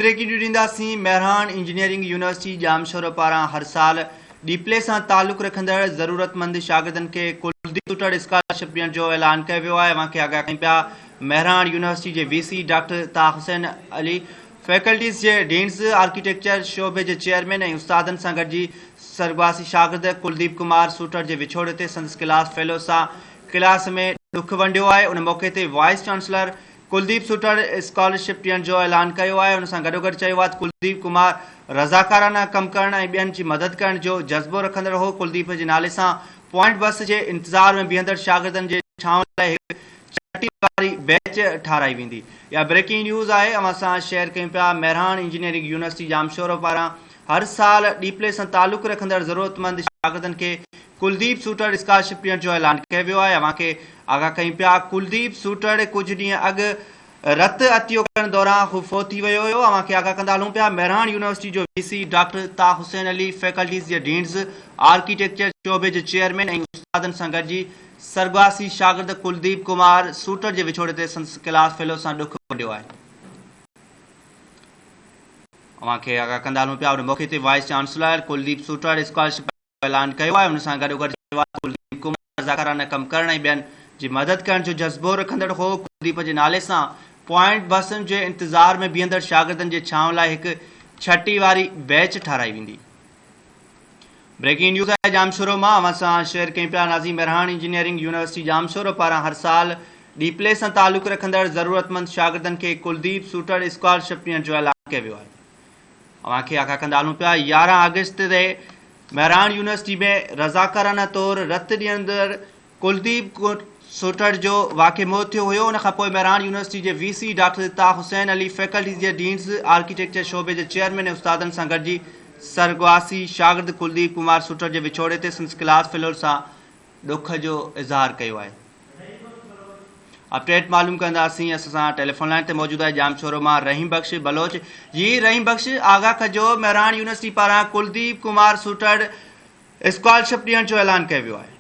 Breaking news ॾींदासीं। Mehran engineering university Jamshoro पारां हर साल डीपले सां तालुक़ रखंदड़ ज़रूरतमंद शागिर्दनि खे कुलदीप सूटड़ स्कॉलरशिप ॾियण जो ऐलान कयो वियो आहे। अव्हांखे आगाह कयूं पिया। मेहरान यूनिवर्सिटी जे वीसी डॉक्टर ताह हुसैन अली, फैकल्टीज़ जे डीन्स, आर्किटेक्चर शोबे जे चेयरमैन ऐं उस्तादनि सां गॾिजी सरगवासी शागिर्द कुलदीप कुमार सूटड़ जे विछोड़े ते संदसि क्लास फेलो सां क्लास में ॾुख वंडियो आहे। उन मौक़े ते वाइस चांसलर कुलदीप सूटड़ स्कॉलरशिप ॾियण जो ऐलान कयो आहे। उन सां गॾोगॾु चयो आहे कुलदीप कुमार रज़ाकाराना कमु करण ऐं ॿियनि जी मदद करण जो जज़्बो रखंदड़ हो। कुलदीप जे नाले सां पॉइंट बस जे इंतज़ार में बीहंदड़ शागिर्दनि जे छांव लाइ हिकु छटी वारी बैच ठाराई वेंदी। इहा ब्रेकिंग न्यूज़ आहे, अवां सां शेयर कयूं पिया। मेहरान इंजीनियरिंग यूनिवर्सिटी जामशोर पारां हर साल डीपले सां तालुक़ रखंदड़ ज़रूरतमंद शागिर्दनि खे कुलदीप सूटड़ स्कॉलरशिप ॾियण जो ऐलान कयो वियो आहे। अव्हांखे आगाह कयूं पिया। कुलदीप सूटड़ कुझु ॾींहं अॻु रत अतियो करण दौरान हू फोत थी वियो हुयो। अव्हांखे आगाह कंदा हलूं पिया। मेहरान यूनिवर्सिटी जो वीसी डॉक्टर ताह हुसैन अली, फैकल्टीज़ जे डीन्स, आर्किटेक्चर शोबे जे चेयरमैन ऐं उस्तादनि सां गॾिजी सरगवासी शागिर्द कुलदीप कुमार सूटड़ जे विछोड़े ते संदसि क्लास फेलो सां ॾुख वंडियो आहे। अव्हांखे आगाह कंदा हलूं पिया। उन मौक़े ते वाइस चांसलर कुलदीप सूटड़ स्कॉलरशिप जो ऐलान कयो आहे। उन सां गॾोगॾु कुलदीप कुमार रज़ाकाराना कमु करण ऐं ॿियनि जी मदद करण जो जज़्बो रखंदड़ हो। कुलदीप जे नाले सां पॉइंट बसनि जे इंतज़ार में बीहंदड़ शागिर्दनि जे छांव लाइ हिकु छटी वारी बैच ठाराई वेंदी। ब्रेकिंग न्यूज़ आहे जामशोर मां, अवां सां शेयर कयूं पिया। नाज़ीम, मेहरान इंजीनियरिंग यूनिवर्सिटी जामशोर पारां हर साल डीपले सां तालुक़ रखंदड़ ज़रूरतमंद शागिर्दनि खे कुलदीप सूटड़ स्कॉलरशिप ॾियण जो ऐलान कयो वियो आहे। अव्हांखे आगाह कंदा हलूं पिया। 11 अगस्त ते मेहरान यूनिवर्सिटी में रज़ाकाराना तौरु रत ॾियंदड़ कुलदीप सूटड़ जो वाक़िअ मौत थियो हुयो। उन खां पोइ मेहरान यूनिवर्सिटी जे वीसी डॉक्टर ताह हुसैन अली, फैकल्टीज़ जे डीन्स, आर्किटेक्चर शोबे जे चेयरमैन ऐं उस्तादनि सां गॾिजी सरगवासी शागिर्द कुलदीप कुमार सूटड़ जे विछोड़े ते संदसि क्लास फेलो सां ॾुख जो इज़हार कयो आहे। अपडेट मालूम कंदासीं। असां टेलीफोन लाइन ते मौजूदु आहे जामशोर मां रहीम बख्श बलोच। जी रहीम बख्श, आगाह कजो। मेहरान यूनिवर्सिटी पारां कुलदीप कुमार सूटड़ स्कॉलरशिप ॾियण जो ऐलान कयो वियो आहे।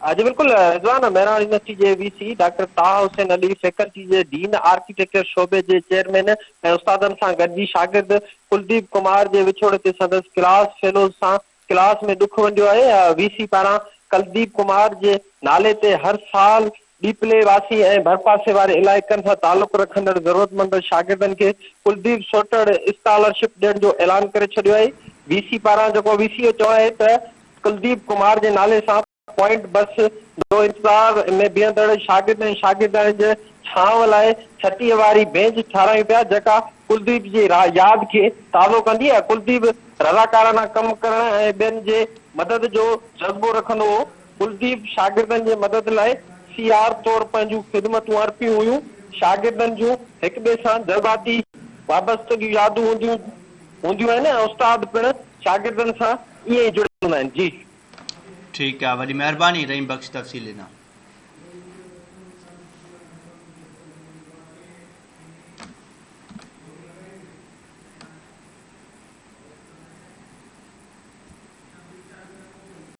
जी बिल्कुल रिज़वान, मेहरान यूनिवर्सिटी जे वीसी डॉक्टर ताह हुसैन अली, फैकल्टी जे डीन, आर्किटेक्चर शोबे जे चेयरमैन ऐं उस्तादनि सां गॾिजी शागिर्द कुलदीप कुमार जे विछोड़े ते संदसि क्लास फेलो सां क्लास में ॾुख वंडियो आहे। वीसी पारां कुलदीप कुमार जे नाले ते हर साल डीपले वासी ऐं भरपासे वारे इलाइक़नि सां तालुक़ रखंदड़ ज़रूरतमंद शागिर्दनि खे कुलदीप सूटड़ स्कॉलरशिप ॾियण जो ऐलान करे छॾियो आहे। वीसी पारां जेको वीसी चयो आहे त कुलदीप कुमार जे नाले सां पॉइंट बस जो इंतज़ार में बीहंदड़ शागिर्द ऐं शागिर्दनि जे छांव लाइ छटीअ वारी बेंच ठारायूं पिया, जेका कुलदीप जी यादि खे ताज़ो कंदी आहे। कुलदीप रज़ाकाराना कमु करण ऐं ॿियनि जे मदद जो जज़्बो रखंदो हो। कुलदीप शागिर्दनि जे मदद लाइ सीआर तौरु पंहिंजूं ख़िदमतूं अर्पियूं हुयूं। शागिर्दनि जूं हिक ॿिए सां जज़्बाती वाबस्तगियूं यादूं हूंदियूं आहिनि ऐं उस्ताद पिणु शागिर्दनि सां ईअं ई जुड़ियल हूंदा आहिनि। जी ठीकु आहे, वॾी महिरबानी रहीम बख्श तफ़सील ॾिना।